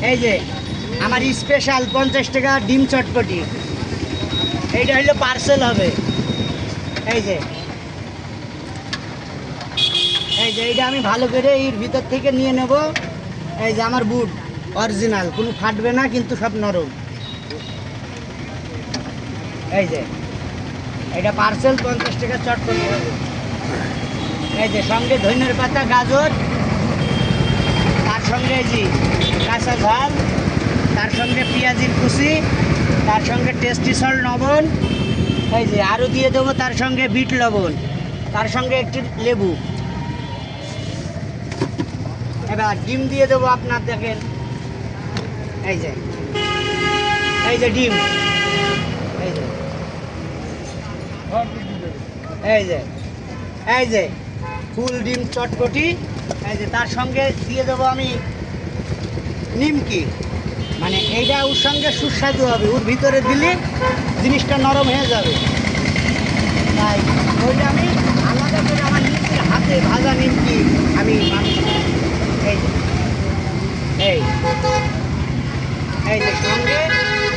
এই যে আমার স্পেশাল 50 টাকা ডিম চটপটি, এইটা হইলে পার্সেল হবে। এই যে এইটা আমি ভালো করে এর ভিতর থেকে নিয়ে নেব। এই যে আমার বুট অরিজিনাল, কোনো ফাটবে না, কিন্তু সব নরম। এই যে এটা পার্সেল 50 টাকা চটপটি হবে। এই যে সঙ্গে ধনের পাতা, গাজর, তার সঙ্গে এই যে কাঁচা ঝাল, তার সঙ্গে পেঁয়াজির কুচি, তার সঙ্গে টেস্টি সল্ট লবণ, এই যে আরও দিয়ে দেবো তার সঙ্গে বিট লবণ, তার সঙ্গে একটি লেবু। এবার ডিম দিয়ে দেবো আপনার, দেখেন এই যে ডিম, এই যে এই যে ফুল ডিম চটপটি। এই যে তার সঙ্গে দিয়ে দেবো আমি নিমকি, মানে এইটা ওর সঙ্গে সুস্বাদু হবে, ওর ভিতরে দিলে জিনিসটা নরম হয়ে যাবে। তাই ওইটা আমি আলাদা করে আমার নিজের হাতে ভাজা নিমকি আমি এই এই এই যে সঙ্গে,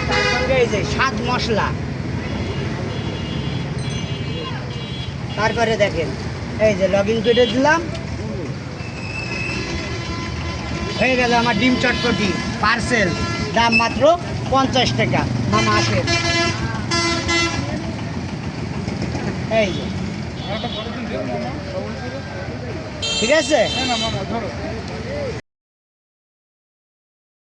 তার সঙ্গে এই যে স্বাদ মশলা। তারপরে দেখেন এই যে লগ ইন করে দিলাম, হয়ে গেল আমার ডিম চটপটি পার্সেল, দাম মাত্র 50 টাকা। মামা আসেন, এই যে ঠিক আছে।